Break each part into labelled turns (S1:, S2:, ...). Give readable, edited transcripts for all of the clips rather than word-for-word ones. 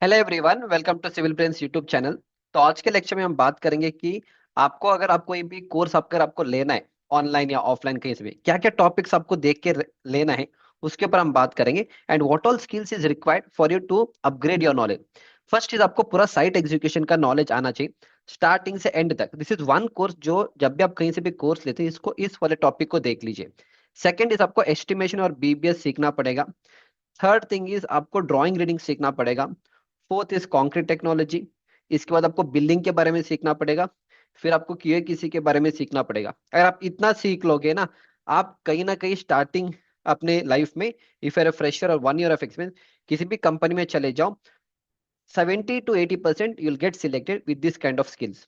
S1: Hello everyone, welcome to Civil Brains YouTube channel. तो आज के लेक्चर में हम बात करेंगे कि आपको कोई भी कोर्स अगर आपको लेना है, ऑनलाइन या ऑफलाइन कहीं से भी, क्या क्या टॉपिक्स आपको देख के लेना है, उसके ऊपर हम बात करेंगे। And what all skills is required for you to upgrade your knowledge. First चीज, आपको पूरा साइट एग्जीक्यूशन का नॉलेज आना चाहिए स्टार्टिंग से एंड तक। दिस इज वन कोर्स जो जब भी आप कहीं से भी कोर्स लेते हैं, इसको इस वाले टॉपिक को देख लीजिए। सेकंड इज, आपको एस्टिमेशन और बीबीएस सीखना पड़ेगा। थर्ड थिंग इज, आपको ड्राइंग रीडिंग सीखना पड़ेगा। Fourth is concrete technology. इसके बाद आपको बिल्डिंग के बारे में सीखना पड़ेगा। फिर आपको क्यूए किसी के बारे में सीखना पड़ेगा। अगर आप इतना सीख लोगे ना कहीं स्टार्टिंग अपने लाइफ में, इफ यूर फ्रेशर और 1 ईयर ऑफ एक्सपीरियंस, किसी भी कंपनी में चले जाओ, 70 to 80% you'll get selected with this kind of skills।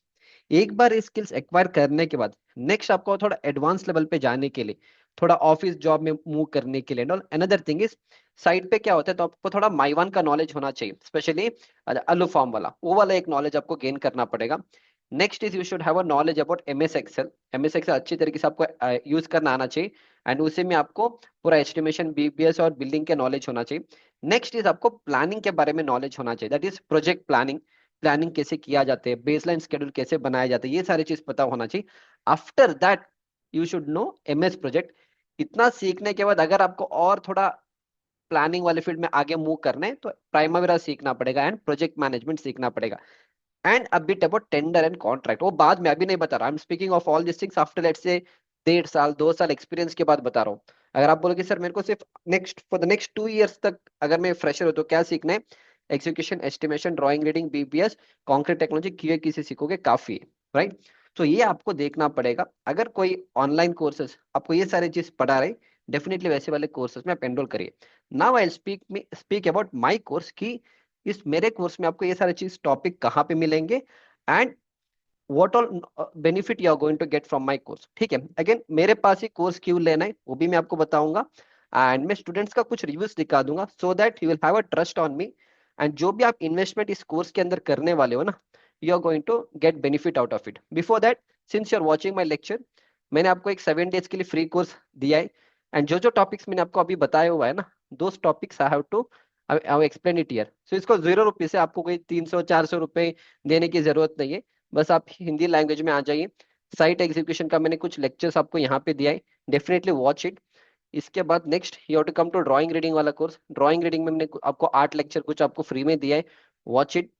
S1: एक बार ये स्किल्स एक्वायर करने के बाद नेक्स्ट आपको थोड़ा एडवांस लेवल पे जाने के लिए, थोड़ा ऑफिस जॉब में मूव करने के लिए, अनदर थिंग इज, साइड पे क्या होता है, तो आपको थोड़ा माइवन का नॉलेज होना चाहिए, स्पेशली अलू फॉर्म वाला, वो वाला एक नॉलेज आपको गेन करना पड़ेगा। Next is, you should have a knowledge about MS Excel. MS Excel अच्छी तरीके से आपको यूज करना आना चाहिए। एंड उसी में आपको पूरा एस्टिमेशन, बीबीएस और बिल्डिंग के नॉलेज होना चाहिए। नेक्स्ट इज, आपको प्लानिंग के बारे में नॉलेज होना चाहिए, that is project planning. Planning कैसे किया जाता है, बेसलाइन शेड्यूल कैसे बनाया जाता है, ये सारी चीज पता होना चाहिए। After that you should know MS project. इतना सीखने के बाद अगर आपको और थोड़ा प्लानिंग वाले फील्ड में आगे मूव करना है, तो प्राइमवेरा सीखना पड़ेगा एंड प्रोजेक्ट मैनेजमेंट सीखना पड़ेगा। And a bit about tender and contract, वो बाद में, अभी नहीं बता रहा। I am speaking of all this things after, let's say 1.5 साल 2 साल एक्सपीरियंस के बाद बता रहा हूँ। अगर आप बोलोगे सर मेरे को सिर्फ फॉर द नेक्स्ट 2 इयर्स तक अगर मैं फ्रेशर हूँ तो क्या सीखना है, execution, estimation, drawing, reading, BPS, concrete technology, QA किसी सीखोगे काफी है, राइट। तो ये आपको देखना पड़ेगा। अगर कोई ऑनलाइन कोर्सेज आपको ये सारी चीज पढ़ा रहे, डेफिनेटली वैसे वाले कोर्सेज में आप एनरोल करिए। Now I speak about my course की इस मेरे कोर्स में आपको ये सारे चीज टॉपिक कहाँ पे मिलेंगे, and what all benefit you are going to get from my course. ठीक है, अगेन मेरे पास ही कोर्स क्यों लेना है वो भी मैं आपको बताऊंगा। एंड मैं स्टूडेंट्स का कुछ रिव्यूज दिखा दूंगा, so that you will have a trust on me. And जो भी आप इन्वेस्टमेंट इस कोर्स के अंदर करने वाले हो ना, you are going to get benefit out of it. Before that, since you are watching my lecture, मैंने आपको एक 7 डेज के लिए फ्री कोर्स दिया है। एंड जो जो टॉपिक्स मैंने आपको अभी बताया हुआ है ना, those topics I have to I explain it here. So इसको 0 रुपये से, आपको कोई 300 400 रुपए देने की जरूरत नहीं है। बस आप हिंदी लैंग्वेज में आ जाइए। साइट एग्जीक्यूशन का मैंने कुछ लेक्चर्स आपको यहाँ पे दिया है, डेफिनेटली वॉच इट। इसके बाद next you have to come to drawing reading वाला कोर्स। ड्राइंग रीडिंग में मैंने आपको 8 लेक्चर कुछ आपको फ्री में दिया है, वॉच इट।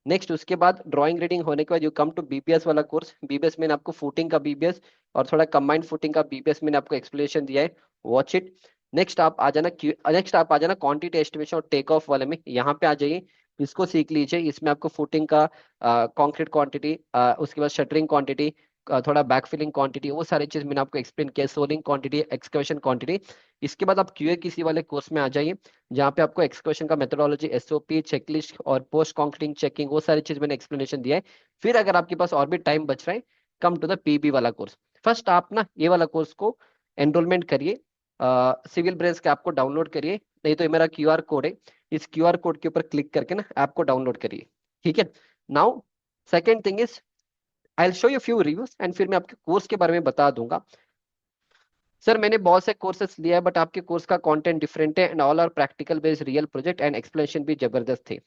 S1: नेक्स्ट उसके बाद ड्राइंग रीडिंग होने के बाद यू कम टू बीपीएस वाला कोर्स। बीपीएस मैंने आपको फुटिंग का बीपीएस और थोड़ा कंबाइंड फुटिंग का बीपीएस मैंने आपको एक्सप्लेनेशन दिया है, वॉच इट। नेक्स्ट आप आ जाना क्वांटिटी एस्टिमेशन और टेक ऑफ वाले में, यहाँ पे आ जाइए। इसको सीख लीजिए। इसमें आपको फुटिंग का कंक्रीट क्वांटिटी, उसके बाद शटरिंग क्वांटिटी, थोड़ा बैक फिलिंग क्वांटिटी, वो सारी चीज मैंने आपको एक्सप्लेन किया, सोलिंग क्वांटिटी, एक्सकवेशन क्वांटिटी। इसके बाद आप क्यूए किसी वाले कोर्स में आ जाइए, जहाँ पे आपको एक्सकवेशन का मेथोडोलॉजी, एसओपी, चेकलिस्ट और पोस्ट कॉन्क्रीटिंग चेकिंग, वो सारी चीज मैंने एक्सप्लेनेशन दिया है। फिर अगर आपके पास और भी टाइम बच रहा है, कम टू द पीबी वाला कोर्स। फर्स्ट आप ना ये वाला कोर्स को एनरोलमेंट करिए, सिविल ब्रेस के आपको डाउनलोड करिए, नहीं तो ये मेरा क्यूआर कोड है, इस क्यूआर कोड के ऊपर क्लिक करके ना ऐप को डाउनलोड करिए। ठीक है। Now second thing is, I will show you few reviews and फिर मैं आपके कोर्स के बारे में बता दूंगा। सर मैंने बहुत से कोर्सेस लिया है, बट आपके कोर्स का कंटेंट डिफरेंट है and all are practical based real project and explanation भी जबरदस्त थे।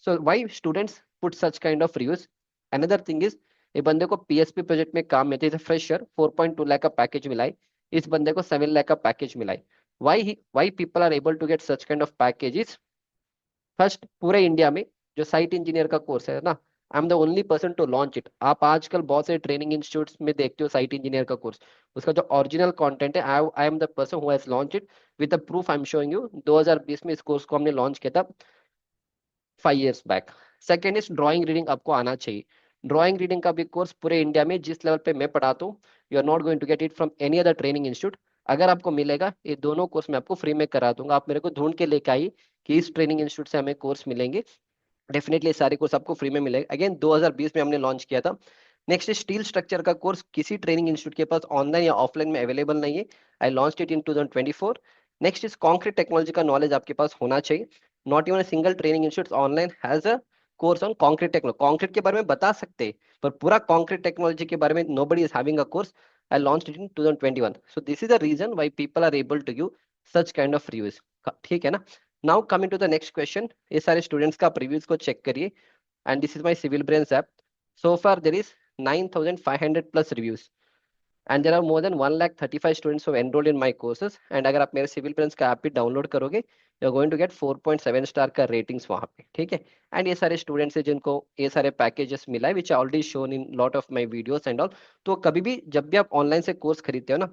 S1: So why students put such kind of reviews. Another thing is, ये बंदे को पीएसपी प्रोजेक्ट में काम में थे, फ्रेशर 4.2 लाख का पैकेज मिला है। इस बंदे को 7 लाख का पैकेज मिला है। Why people are able to get such kind of packages. First, पूरे इंडिया में जो साइट इंजीनियर का कोर्स है ना, I am the only person to launch it. आप आजकल बहुत से ट्रेनिंग इंस्टीट्यूट्स में देखते हो साइट इंजीनियर का कोर्स, उसका जो ओरिजिनल कंटेंट है, I am the person who has launch it with the proof I am showing you. 2020 में इस कोर्स को हमने लॉन्च किया था, 5 years back. Second is drawing reading आपको आना चाहिए। ड्राइंग रीडिंग का भी कोर्स पूरे इंडिया में जिस लेवल पे मैं पढ़ाता हूँ, you are not going to get it from any other training institute. अगर आपको मिलेगा, ये दोनों कोर्स मैं आपको फ्री में करा दूंगा। आप मेरे को ढूंढ के लेके आइए कि इस ट्रेनिंग इंस्टीट्यूट से हमें कोर्स मिलेंगे, डेफिनेटली सारे कोर्स आपको फ्री में मिलेगा। अगेन 2020 में हमने लॉन्च किया था। नेक्स्ट स्टील स्ट्रक्चर का कोर्स किसी ट्रेनिंग इंस्टीट्यूट के पास ऑनलाइन या ऑफलाइन में अवेलेबल नहीं है, आई launch it in 2024। Next is concrete technology का नॉलेज आपके पास होना चाहिए। Not even single training institute online has a course on concrete technology. Concrete के बारे में बता सकते हैं, पर पूरा कॉन्क्रीट टेक्नोलॉजी के बारे में nobody is having a course. I launch it in 2021। So this is the reason why people are able to give such kind of reviews. ठीक है ना। Now coming to the next question, ये सारे students का previews को check करिए and this is my Civil Brains app. So far there is 9500 plus reviews and there are more than 1,35,000 students who enrolled in my courses. And अगर आप मेरे Civil brains का app भी download करोगे, you are going to get 4.7 star का ratings वहां पे. ठीक है. एंड ये सारे स्टूडेंट्स हैं जिनको ये सारे पैकेजेस मिला है विच already shown in lot of my videos and all. तो कभी भी जब भी आप ऑनलाइन से कोर्स खरीदते हो ना,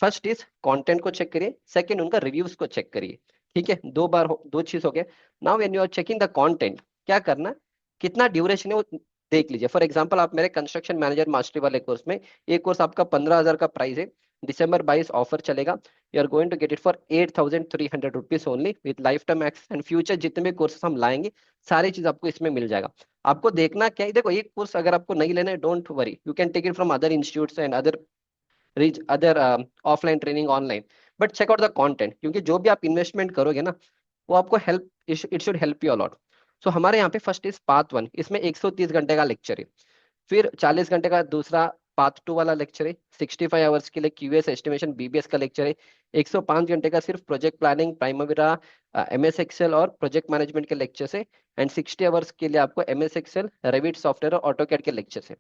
S1: फर्स्ट इज कंटेंट को चेक करिए, सेकंड उनका रिव्यूज को चेक करिए. ठीक है, दो चीज हो गया. Now when you are checking the content, क्या करना है, कितना ड्यूरेशन है वो देख लीजिए. फॉर एग्जांपल आप मेरे कंस्ट्रक्शन मैनेजर मास्टरी वाले कोर्स में, ये कोर्स आपका 15,000 का प्राइस है. दिसंबर 22 ऑफर चलेगा. You are going to get it for 8,300 rupees only with life time access. And future जितने भी कोर्सेस हम लाएंगे, सारी चीज आपको इसमें मिल जाएगा. आपको देखना क्या है, देखो एक कोर्स अगर आपको नहीं लेना है, don't worry, you can take it from other institutes and other reach other offline training online. But check out the content, क्योंकि जो भी आप इन्वेस्टमेंट करोगे ना, वो आपको help, it should help you a lot. So हमारे यहाँ पे फर्स्ट इज पार्ट 1, इसमें 130 घंटे का लेक्चर है. फिर 40 घंटे का दूसरा पार्ट 2 वाला लेक्चर है. 65 आवर्स के लिए क्यूएस एस्टिमेशन बीबीएस का लेक्चर है. 105 घंटे का सिर्फ प्रोजेक्ट प्लानिंग, प्राइमरीरा, एमएस एक्सेल और प्रोजेक्ट मैनेजमेंट के लेक्चर है. एंड 60 आवर्स के लिए आपको एमएस एक्सेल, रेविट सॉफ्टवेयर और ऑटोकैड के लेक्चर है.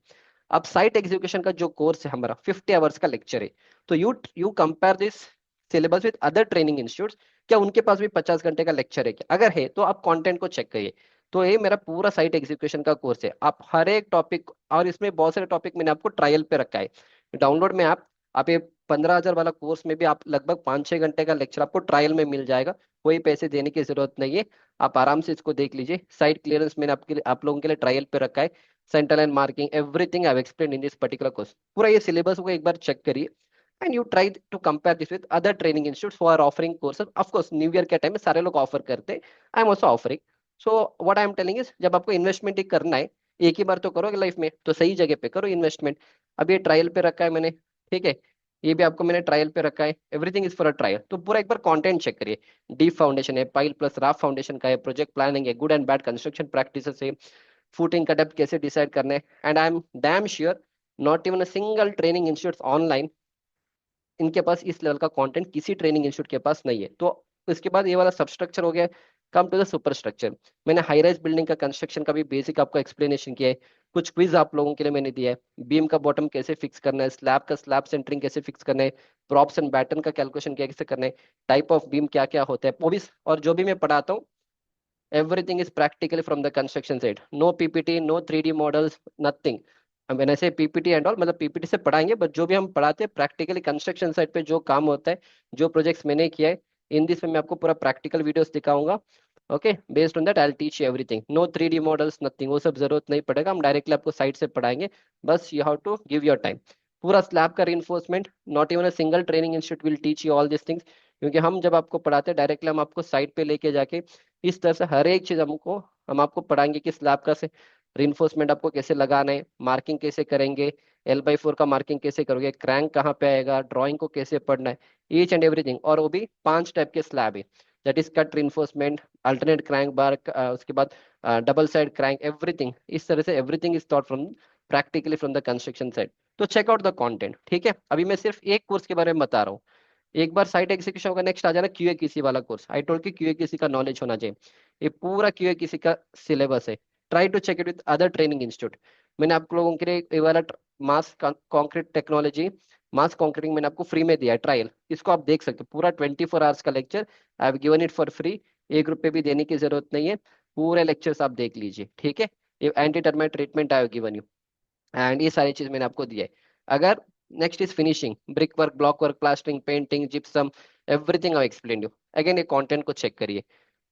S1: अब साइट एग्जीक्यूशन का जो कोर्स है हमारा 50 आवर्स का लेक्चर है. तो you compare this syllabus with other training institutes. क्या उनके पास भी 50 घंटे का लेक्चर है क्या? अगर है तो आप कंटेंट को चेक करिए. तो ये मेरा पूरा साइट एग्जीक्यूशन का कोर्स है. आप हर एक टॉपिक, और इसमें बहुत सारे टॉपिक मैंने आपको ट्रायल पे रखा है डाउनलोड में. आप ये 15,000 वाला कोर्स में भी आप लगभग 5-6 घंटे का लेक्चर आपको ट्रायल में मिल जाएगा. कोई पैसे देने की जरूरत नहीं है. आप आराम से इसको देख लीजिए. साइट क्लियरेंस मैंने आपके लिए, आप लोगों के लिए ट्रायल पे रखा है. Central and marking, everything I have explained in this particular course. पूरा ये सिलेबस को एक बार चेक करिए and you try to compare this with other training institutes who are offering courses. Of course new year के time में सारे लोग ऑफर करते हैं. I am also offering. So what I am telling is, जब आपको investment ही करना है, एक ही बार तो करोगे लाइफ में, तो सही जगह पे करो इन्वेस्टमेंट. अब ये ट्रायल पे रखा है मैंने. ठीक है, ये भी आपको मैंने ट्रायल पे रखा है. Everything is for a trial. तो पूरा एक बार कंटेंट चेक करिए. डीप फाउंडेशन है, पाइल प्लस राफ फाउंडेशन का है, प्रोजेक्ट प्लानिंग है, good and bad construction practices है, फुटिंग का डेप्थ कैसे डिसाइड करना है. And I am damn sure not even a single training institute online, इनके पास इस लेवल का कंटेंट किसी ट्रेनिंग इंस्टीट्यूट के पास नहीं है. तो इसके बाद ये वाला सबस्ट्रक्चर हो गया. Come to the superstructure. मैंने हाई राइज बिल्डिंग का कंस्ट्रक्शन का भी बेसिक आपको एक्सप्लेनेशन किया है. कुछ क्विज आप लोगों के लिए मैंने दिया है. बीम का बॉटम कैसे फिक्स करना है, स्लैब का स्लैब सेंटरिंग कैसे फिक्स करना है, प्रॉप्स एंड बैटन का कैलकुलेशन कैसे करना है, टाइप ऑफ बीम क्या क्या होता है वो भी. और जो भी मैं पढ़ाता हूँ, everything is practically from the construction side. No PPT, no 3D models, nothing. when I say PPT and all, मतलब PPT से पढ़ाएंगे, बट जो भी हम पढ़ाते हैं प्रैक्टिकली कंस्ट्रक्शन साइट पे जो काम होता है, जो प्रोजेक्ट्स मैंने किया है, इन दिस में मैं आपको पूरा प्रैक्टिकल वीडियोस दिखाऊंगा. Okay, based on that I will teach you everything. No 3D models, nothing, वो सब जरूरत नहीं पड़ेगा. हम डायरेक्टली आपको साइट से पढ़ाएंगे. बस you have to give your time. पूरा स्लैब का reinforcement, not even a single training institute will teach you all this things. क्योंकि हम जब आपको पढ़ाते हैं डायरेक्टली, हम आपको साइट पे लेके जाके इस तरह से हर एक चीज हम आपको पढ़ाएंगे कि स्लैब का से रिइंफोर्समेंट आपको कैसे लगाना है, मार्किंग कैसे करेंगे, L/4 का मार्किंग कैसे करोगे, क्रैंक कहाँ पे आएगा, ड्राइंग को कैसे पढ़ना है, ईच एंड एवरीथिंग. और वो भी 5 टाइप के स्लैब है. That is cut reinforcement, alternate crank bar, उसके बाद डबल साइड क्रैंक, एवरीथिंग. इस तरह से everything is taught from practically from the construction side. तो चेक आउट द कंटेंट. ठीक है, अभी मैं सिर्फ एक कोर्स के बारे में बता रहा हूँ. एक बार साइट एग्जीक्यूशन होगा, नेक्स्ट आ जाना QA/QC वाला कोर्स. आई टोल्ड कि QA/QC का नॉलेज होना चाहिए. ये पूरा QA/QC का सिलेबस है. Try to check it with other training institute. मैंने आप लोगों के लिए ये वाला mass concrete technology, mass concreting मैंने आपको फ्री में दिया है ट्रायल. इसको आप देख सकते हो. पूरा 24 आवर्स का lecture I have given it for free. 1 रुपये भी देने की जरूरत नहीं है. पूरे लेक्चर्स आप देख लीजिए. ठीक है, ये anti termite treatment I have given you. And ये सारी चीज मैंने आपको दिया है. अगर next is finishing, brick work, block work, plastering, painting, gypsum, everything I explain you. Again ये कंटेंट को चेक करिए.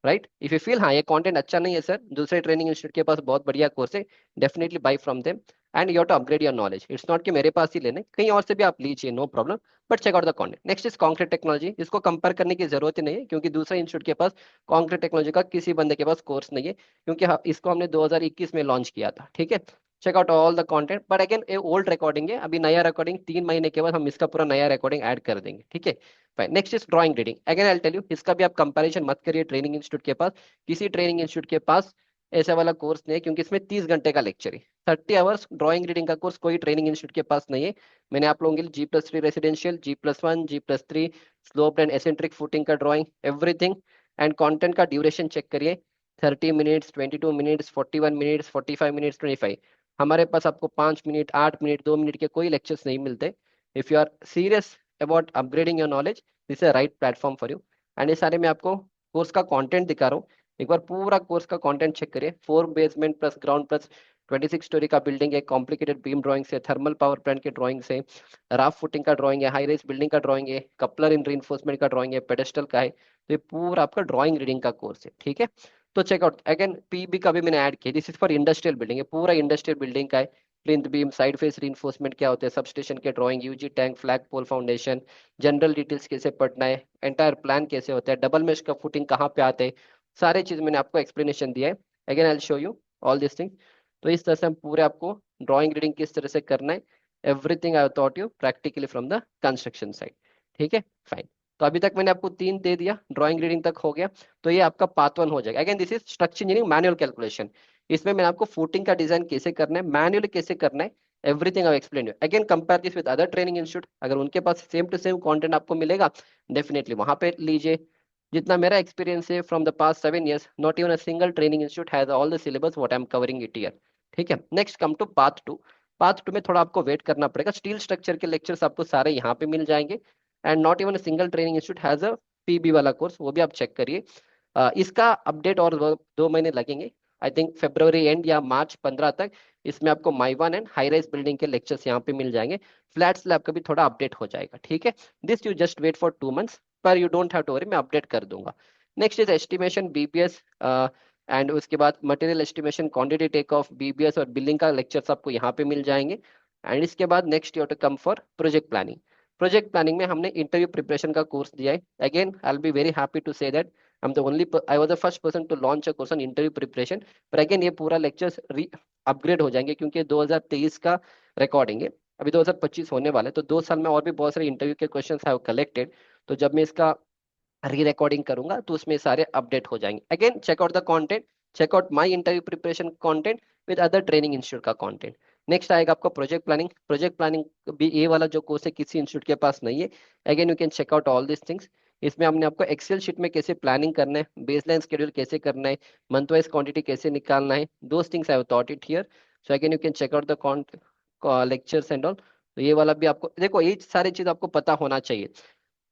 S1: राइट, इफ यू फील हाँ ये कंटेंट अच्छा नहीं है सर, दूसरे ट्रेनिंग इंस्टीट्यूट के पास बहुत बढ़िया कोर्स है, definitely buy from them. And you have to upgrade your knowledge. It's not कि मेरे पास ही लेने, कहीं और से भी आप लीजिए, no problem. But check out the content. Next is concrete technology. इसको कंपेयर करने की जरूरत ही नहीं है, क्योंकि दूसरे इंस्टीट्यूट के पास कॉन्क्रीट टेक्नोलॉजी का किसी बंदे के पास कोर्स नहीं है, क्योंकि इसको हमने 2021 में लॉन्च किया था. ठीक है, check out all the content. But again ये ओल्ड रिकॉर्डिंग है, अभी नया रिकॉर्डिंग 3 महीने के बाद हम इसका पूरा नया रिकॉर्डिंग ऐड कर देंगे. ठीक है. Next is drawing reading. Again I tell you, इसका भी आप कंपैरिजन मत करिए ट्रेनिंग इंस्टीट्यूट के पास. किसी ट्रेनिंग इंस्टीट्यूट के पास ऐसा वाला कोर्स नहीं है, क्योंकि इसमें 30 घंटे का लेक्चर है. 30 आवर्स ड्राइंग रीडिंग का कोर्स कोई ट्रेनिंग इंस्टीट्यूट के पास नहीं है. मैंने आप लोगों के लिए G+3 residential, G+1, G+3 sloped and eccentric footing का ड्राइंग, एवरीथिंग. एंड कंटेंट का ड्यूरेशन चेक करिए, 30 मिनट्स, 22 मिनट्स, 41 मिनट्स, 45 मिनट्स, 25। हमारे पास आपको 5 मिनट, 8 मिनट, 2 मिनट के कोई लेक्चर्स नहीं मिलते। If you are serious about upgrading your knowledge, this is right platform for you. And ये सारे मैं आपको कोर्स का कंटेंट दिखा रहा हूँ। एक बार पूरा कोर्स का कंटेंट चेक करिए, 4 basement plus ground plus 26 story का बिल्डिंग है, कॉम्प्लिकेटेड बीम ड्राइंग से, थर्मल पावर प्लांट के ड्राइंग से, राफ फुटिंग का ड्राइंग है, हाई राइज बिल्डिंग का ड्राइंग है, कपलर इन रीइंफोर्समेंट का ड्राइंग है, पेडेस्टल का है। तो ये पूरा आपका ड्राइंग रीडिंग का कोर्स है, ठीक है। तो चेकआउट अगेन, पीबी का भी मैंने ऐड किया, this is for industrial building है, पूरा इंडस्ट्रियल बिल्डिंग का है। Plinth beam, side face reinforcement क्या होते हैं, सब स्टेशन के ड्राइंग, यूजी टैंक, फ्लैग पोल फाउंडेशन, जनरल डिटेल्स कैसे पढ़ना है, एंटायर प्लान कैसे होता है, डबल मेश का फुटिंग कहाँ पे आते हैं, सारे चीज मैंने आपको एक्सप्लेनेशन दिया है। Again I will show you all this thing. तो इस तरह से हम पूरे आपको ड्राइंग रीडिंग किस तरह से करना है, everything I taught you practically from the construction side, ठीक है, फाइन। तो अभी तक मैंने आपको 3 दे दिया, ड्राइंग रीडिंग तक हो गया। तो ये आपका पार्ट 1 हो जाएगा। Again this is structure engineering manual calculation. इसमें मैंने आपको फुटिंग का डिजाइन कैसे करना है, मैनुअली कैसे करना है, everything I explain you. Again compare this with other training institute, अगर उनके पास सेम टू सेम कंटेंट आपको मिलेगा, डेफिनेटली वहां पे लीजिए। जितना मेरा एक्सपीरियंस है from the past 7 years, not even a single training institute has all the syllabus what I am covering it here, ठीक है। Next come to part 2। Part 2 में थोड़ा आपको वेट करना पड़ेगा, स्टील स्ट्रक्चर के लेक्चर्स आपको सारे यहाँ पे मिल जाएंगे। And not even a single training institute has a PB वाला कोर्स, वो भी आप चेक करिए। इसका अपडेट और 2 महीने लगेंगे, आई थिंक February एंड या March 15 तक। इसमें आपको माइवन एंड हाई राइज बिल्डिंग के लेक्चर्स यहाँ पे मिल जाएंगे। फ्लैट स्लैब का भी थोड़ा अपडेट हो जाएगा, ठीक है। This you just wait for 2 months, पर you don't have to worry, मैं अपडेट कर दूंगा। Next is estimation BBS, and उसके बाद material estimation, quantity take off, BBS और बिलिंग का लेक्चर्स आपको यहाँ पे मिल जाएंगे। एंड इसके बाद next you to come for project planning. Project planning में हमने इंटरव्यू प्रिपरेशन का कोर्स दिया है। Again I will be very happy to से that I was the first person to launch a course on interview preparation. पर again ये पूरा lectures upgrade हो जाएंगे, क्योंकि 2023 का रिकॉर्डिंग है, अभी 2025 होने वाला है। तो 2 साल में और भी बहुत सारे इंटरव्यू के क्वेश्चन हैव कलेक्टेड। तो जब मैं इसका री रिकॉर्डिंग करूंगा तो उसमें सारे अपडेट हो जाएंगे। Again check out the content, check out my interview preparation content with other training institute का कंटेंट। नेक्स्ट आएगा आपको प्रोजेक्ट प्लानिंग। प्रोजेक्ट प्लानिंग भी ये वाला जो कोर्स है किसी इंस्टीट्यूट के पास नहीं है। Again you can check out all this things. इसमें हमने आपको एक्सेल शीट में कैसे प्लानिंग करना है, बेसलाइन शेड्यूल कैसे करना है, मंथ वाइज क्वांटिटी कैसे निकालना है, those things I have thought it here. So again you can check out the lectures and all. तो ये वाला भी आपको देखो, ये सारी चीज आपको पता होना चाहिए।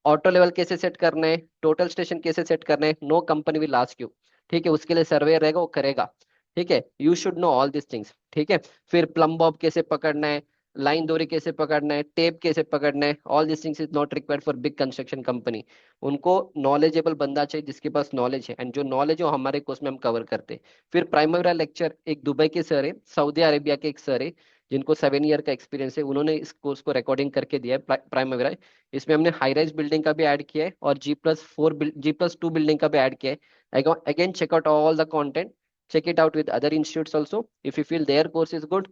S1: ऑटो लेवल कैसे सेट करना है, टोटल स्टेशन कैसे सेट करना है, no company will ask you, ठीक है, उसके लिए सर्वे रहेगा, वो करेगा, ठीक है। You should know all this things, ठीक है। फिर प्लम बॉब कैसे पकड़ना है, लाइन दोरी कैसे पकड़ना है, टेप कैसे पकड़ना है, all this things is not required for big construction company. उनको नॉलेजेबल बंदा चाहिए जिसके पास नॉलेज है, एंड जो नॉलेज है वो हमारे कोर्स में हम कवर करते हैं। फिर प्राइमरी लेक्चर, एक दुबई के सर है, सऊदी अरेबिया के एक सर है, जिनको 7 year का एक्सपीरियंस है, उन्होंने इस कोर्स को रिकॉर्डिंग करके दिया है, प्राइमरी। इसमें हमने हाई राइज बिल्डिंग का भी ऐड किया है और G+2 बिल्डिंग का भी ऐड किया है। Again check out all the content, check it out with other institutes also. If you feel their course is good,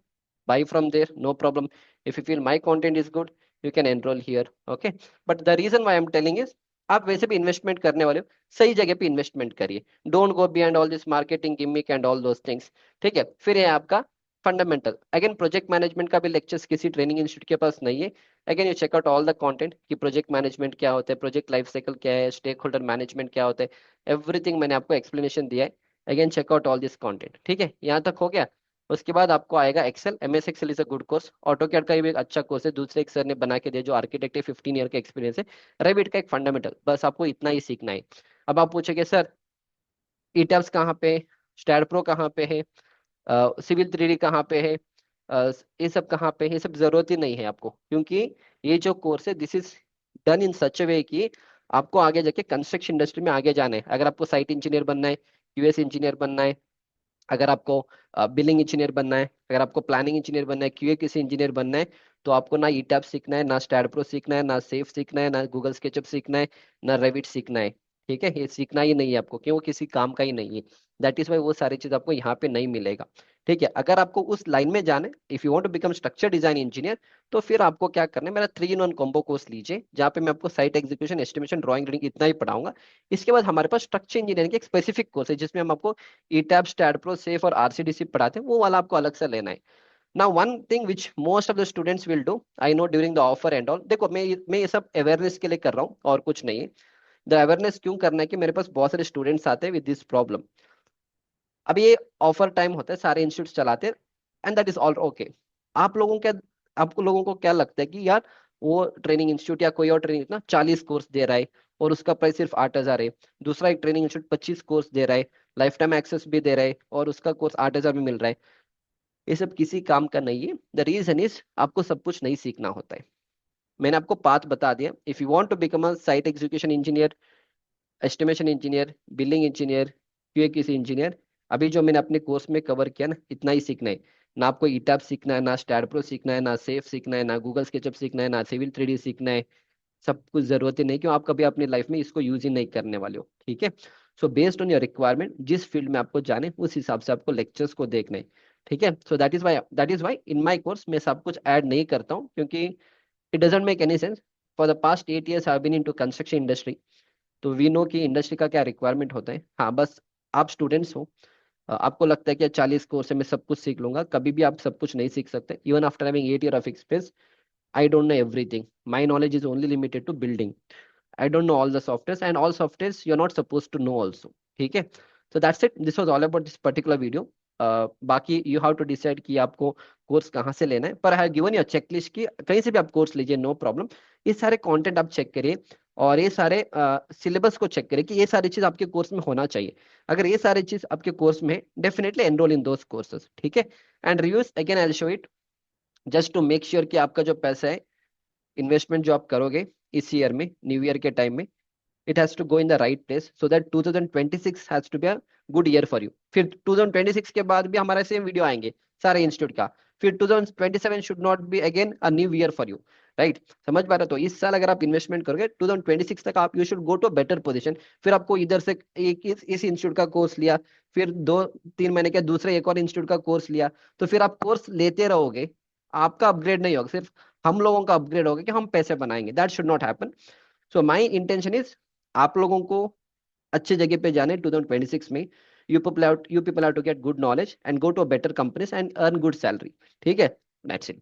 S1: buy from there, no problem. If you feel my content is good, you can enroll here, okay. But the reason why I'm telling is, आप वैसे भी investment करने वाले हो, सही जगह पे investment करिए। Don't go beyond all this marketing gimmick and all those things, ठीक है। फिर है आपका फंडामेंटल। अगेन प्रोजेक्ट मैनेजमेंट का भी लेक्चर्स किसी ट्रेनिंग इंस्टीट्यूट के पास नहीं है। Again you check out all the content कि प्रोजेक्ट मैनेजमेंट क्या होता है, प्रोजेक्ट लाइफ साइकिल क्या है, स्टेक होल्डर मैनेजमेंट क्या होता है, एवरीथिंग मैंने आपको एक्सप्लेनेशन दिया है। Again check out all this content, ठीक है, यहाँ तक हो गया। उसके बाद आपको आएगा excel, MS excel is a good course. AutoCAD का भी एक अच्छा कोर्स है, दूसरे एक सर ने बना के दिया जो आर्किटेक्ट है, 15 year का एक्सपीरियंस है। रेविट का एक फंडामेंटल, बस आपको इतना ही सीखना है। अब आप पूछेंगे सर ईटैब्स कहाँ पे, स्टैड प्रो कहाँ पे है, सिविल 3D कहाँ पे है, ये सब कहाँ पे है, ये सब जरूरत ही नहीं है आपको, क्योंकि ये जो कोर्स है दिस इज डन इन सच अ वे कि आपको आगे जाके कंस्ट्रक्शन इंडस्ट्री में आगे जाना है। अगर आपको साइट इंजीनियर बनना है, US इंजीनियर बनना है, अगर आपको बिलिंग इंजीनियर बनना है, अगर आपको प्लानिंग इंजीनियर बनना है, QA इंजीनियर बनना है, तो आपको ना ईटैप सीखना है, ना स्टैड प्रो सीखना है, ना सेफ सीखना है, ना गूगल स्केचअप सीखना है, ना रेविट सीखना है, ठीक है। ये सीखना ही नहीं है आपको, क्यों, वो किसी काम का ही नहीं है। दैट इज वाई वो सारी चीज आपको यहाँ पे नहीं मिलेगा, ठीक है। अगर आपको उस लाइन में जाना है, if you want to become structure design engineer, तो फिर आपको क्या करना है, मेरा 3 in 1 कॉम्बो कोर्स लीजिए, जहाँ पे मैं आपको site execution, estimation, drawing, reading इतना ही पढ़ाऊंगा। इसके बाद हमारे पास स्ट्रक्चर इंजीनियरिंग की एक स्पेसिफिक कोर्स है, जिसमें हम आपको ईटैप, स्टैड प्रो, सेफ और RCDC पढ़ाते हैं, वो वाला आपको अलग से लेना है। Now one thing which most of the students will do, I know during the offer and all, देखो मैं ये सब अवेयरनेस के लिए कर रहा हूँ और कुछ नहीं है। द अवेयरनेस क्यों करना है कि मेरे पास बहुत सारे स्टूडेंट्स आते हैं विद दिस प्रॉब्लम। अब ये ऑफर टाइम होता है, सारे इंस्टीट्यूट चलाते हैं, and that is all okay. आप लोगों क्या आपको लोगों को क्या लगता है कि यार वो ट्रेनिंग इंस्टीट्यूट या कोई और ट्रेनिंग ना 40 कोर्स दे रहा है और उसका प्राइस सिर्फ 8,000 है, दूसरा एक ट्रेनिंग इंस्टीट्यूट 25 कोर्स दे रहा है, लाइफ टाइम एक्सेस भी दे रहा है और उसका कोर्स 8,000 में मिल रहा है। ये सब किसी काम का नहीं है। द रीजन इज आपको सब कुछ नहीं सीखना होता है। मैंने आपको पाथ बता दिया। If you want to become a site execution engineer, estimation engineer, billing engineer, QA engineer, अभी जो मैंने अपने कोर्स में कवर किया ना, इतना ही सीखना है। ना आपको ईटैप सीखना है, ना स्टैड प्रो सीखना है, ना सेफ सीखना है, ना गूगल स्केचअप सीखना है, ना सिविल 3D सीखना है। सब कुछ जरूरत ही नहीं, क्यों आप कभी अपनी लाइफ में इसको यूज ही नहीं करने वाले हो। ठीक है। So based on your requirement, जिस फील्ड में आपको जाने उस हिसाब से आपको लेक्चर्स को देखना है। ठीक है। So that is why in my course मैं सब कुछ ऐड नहीं करता हूँ, क्योंकि it doesn't make any sense. For the past 8 years I have been into construction industry, तो वी नो कि इंडस्ट्री का क्या रिक्वायरमेंट होता है। हाँ, बस आप स्टूडेंट्स हो, आपको लगता है कि 40 कोर्स है मैं सब कुछ सीख लूंगा, कभी भी आप सब कुछ नहीं सीख सकते। Even after having 8 year of experience, I don't know everything. My knowledge is only limited to building. I don't know all the softwares, and all softwares you're not supposed to know also. ठीक है। So that's it. This was all about this particular video. बाकी you have to decide कि आपको course कहाँ से लेना है, पर I have given you a checklist कि कहीं से भी आप कोर्स लीजिए, नो प्रॉब्लम। ये सारे कंटेंट आप चेक करिए और ये सारे सिलेबस को चेक करिए कि ये सारी चीज आपके कोर्स में होना चाहिए। अगर ये सारी चीज आपके कोर्स में, definitely enroll in those courses. ठीक है। And reviews again I will show it, just to make sure कि आपका जो पैसा है, इन्वेस्टमेंट जो आप करोगे इस ईयर में, न्यू ईयर के टाइम में, it has to go in the right place so that 2026 has to be a good year for you। फिर 2026 के बाद भी हमारे सेम वीडियो आएंगे सारे इंस्टीट्यूट का। फिर 2027 should not be again a new year for you. Right, समझ पा रहे हो? तो इस साल अगर आप इन्वेस्टमेंट करोगे 2026 तक, आप you should go to better position. फिर आपको इधर से एक इस इंस्टीट्यूट का कोर्स लिया, फिर 2-3 महीने के दूसरे एक और इंस्टीट्यूट का कोर्स लिया, तो फिर आप कोर्स लेते रहोगे, आपका अपग्रेड नहीं होगा, सिर्फ हम लोगों का अपग्रेड होगा कि हम पैसे बनाएंगे। That should not happen. So my intention is आप लोगों को अच्छे जगह पे जाने 2026 में। You people have to get good knowledge and go to better companies and earn good salary. ठीक है, that's it.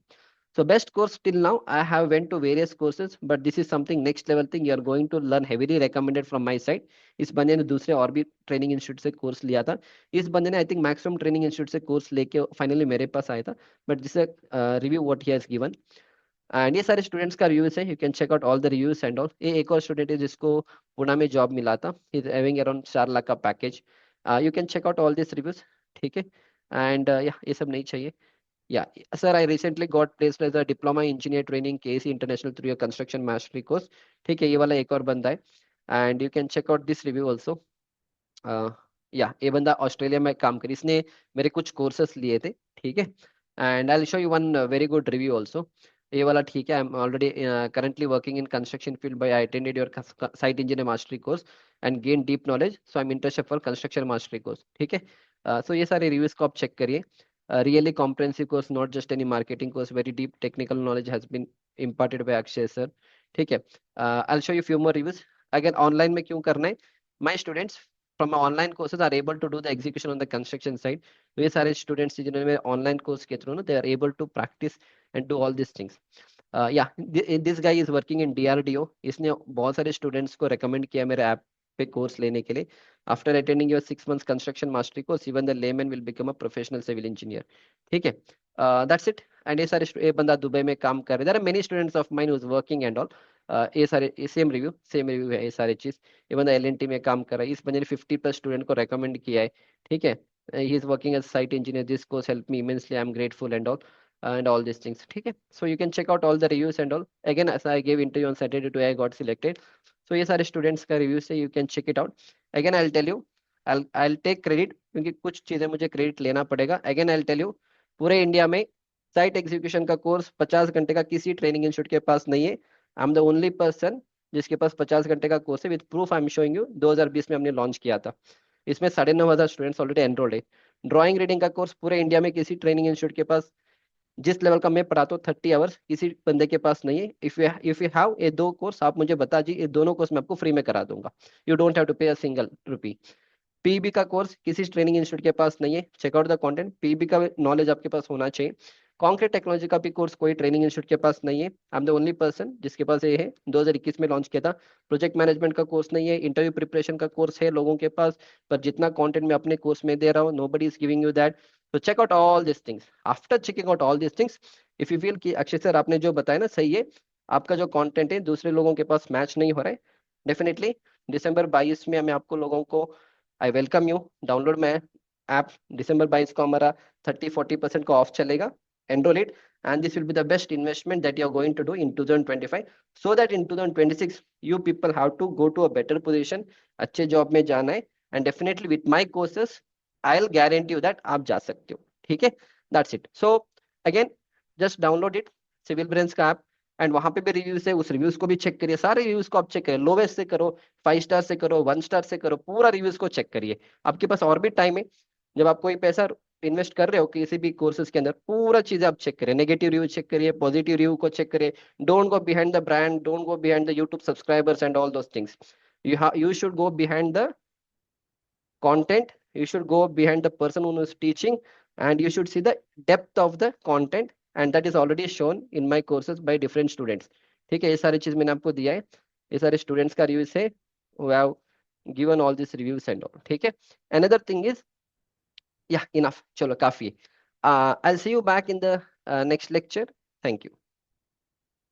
S1: So best course till now, I have went to various courses, but this is something next level thing you are going to learn, heavily recommended from my side। इस बंदे ने दूसरे और भी training institute से course लिया था। इस बंदे ने I think maximum training institute से कोर्स लेके फाइनली मेरे पास आया था। But this review what he has given, and ये सारे स्टूडेंट्स का रिव्यूज है। You can check out all the reviews and all. ये एक और स्टूडेंट है जिसको पुणे में जॉब मिला था, he is having around 4 lakh का package. You can check out all this reviews. ठीक है। एंड या ये सब नहीं चाहिए। Yeah sir, I recently got placed as a diploma engineer training KC international through your construction mastery course. ठीक है, ये वाला एक और बंदा है। And you can check out this review also. या ये बंदा ऑस्ट्रेलिया में काम कर, इसने मेरे कुछ कोर्सेस लिए थे। ठीक है। And I will show you one very good review also. ये वाला ठीक है। I am already currently working in construction field by I attended your site engineer mastery course and gain deep knowledge, so I am interested for construction mastery course. ठीक है। सो ये सारे reviews को आप चेक करिए। Really comprehensive course, not just any marketing course, very deep technical knowledge has been imparted by Akshay sir। ठीक है। I'll show you few more reviews। अगर ऑनलाइन में क्यों करना है, my students from my online courses are able to do the execution on the construction side। तो ये सारे स्टूडेंट्स जिन्होंने ऑनलाइन कोर्स के थ्रू ना, they are able to practice and do all these things। या this guy is working in DRDO। इसने बहुत सारे स्टूडेंट्स को रेकमेंड किया मेरे ऐप पे कोर्स लेने के लिए। After attending your 6 months construction mastery course, even the layman will become a professional civil engineer. ठीक है। That's it. एंड ये बंदा दुबई में काम कर रहा है। There are many students of mine who's working and all. ये सारे सेम रिव्यू है ये सारे चीज। ये बंदा LNT में काम कर रहा है। इस बंदे ने 50+ स्टूडेंट को रेकमेंड किया है। ठीक है। He is working as site engineer, this course help me immensely, I am grateful and all, and all these things। ठीक है। So you can check out all the reviews and all। Again, as I gave interview on Saturday to I got selected। So ये सारे students का review से you can check it out। Again I'll tell you, I'll take credit, क्योंकि कुछ चीजें मुझे credit लेना पड़ेगा। Again I'll tell you, पूरे इंडिया में साइट एग्जीक्यूशन का कोर्स 50 घंटे का किसी ट्रेनिंग इंस्टीट्यूट के पास नहीं है। I am the only person जिसके पास 50 घंटे का कोर्स है। With proof I am showing you, 2020 में हमने लॉन्च किया था। इसमें 9,500 स्टूडेंट्स ऑलरेडी एनरोल्ड है। ड्राइंग रीडिंग का कोर्स पूरे इंडिया में किसी ट्रेनिंग इंस्टीट्यूट के पास, जिस लेवल का मैं पढ़ाता हूँ 30 आवर्स, किसी बंदे के पास नहीं है। इफ यू हैव ये 2 कोर्स, आप मुझे बता दीजिए, ये दोनों कोर्स मैं आपको फ्री में करा दूंगा। You don't have to pay a single rupee. PEB का कोर्स किसी ट्रेनिंग इंस्टीट्यूट के पास नहीं है। Check out the content. PEB का नॉलेज आपके पास होना चाहिए। कॉन्क्रीट टेक्नोलॉजी का भी कोर्स कोई ट्रेनिंग इंस्टीट्यूट के पास नहीं है। I am the only person जिसके पास ये है, 2021 में लॉन्च किया था। प्रोजेक्ट मैनेजमेंट का कोर्स नहीं है, इंटरव्यू प्रिपरेशन का कोर्स है लोगों के पास, पर जितना कंटेंट मैं अपने कोर्स में दे रहा हूँ, nobody is giving you that. तो check out all this things. After checking out all this things, if you feel कि अक्षय सर आपने जो बताया ना सही है, आपका जो कंटेंट है दूसरे लोगों के पास मैच नहीं हो रहा है, डेफिनेटली दिसंबर 22 में मैं आपको लोगों को, आई वेलकम यू, डाउनलोड में ऐप। दिसंबर 22 को हमारा 30-40% का ऑफ चलेगा, enrol it, and this will be the best investment that you are going to do in 2025, so that in 2026 you people have to go to a better position, अच्छे job में जाना है, and definitely with my courses I'll guarantee you that आप जा सकते हो। ठीक है, that's it। so again just download it, civil brains का ऐप, एंड वहां पे भी रिव्यूज है, उस रिव्यूज को भी चेक करिए, सारे रिव्यूज को आप चेक करिए, लोवेस्ट से करो, 5 स्टार से करो, 1 स्टार से करो, पूरा रिव्यूज को चेक करिए। आपके पास और भी टाइम है, जब आप कोई पैसा इन्वेस्ट कर रहे हो किसी भी कोर्सेज के अंदर, पूरा चीजें आप चेक करिए, नेगेटिव रिव्यू चेक करिए, पॉजिटिव रिव्यू को चेक करिए। Don't go behind the brand, don't go behind the YouTube subscribers and all those things. you should go behind the content, you should go behind the person who is teaching, and you should see the depth of the content, and that is already shown in my courses by different students। ठीक है, ये सारी चीज मैंने आपको दिया है, ये सारे स्टूडेंट्स का रिव्यूज है, who have given all these reviews and all। ठीक है, another thing is, yeah, enough, चलो काफी है। I'll see you back in the next lecture। Thank you।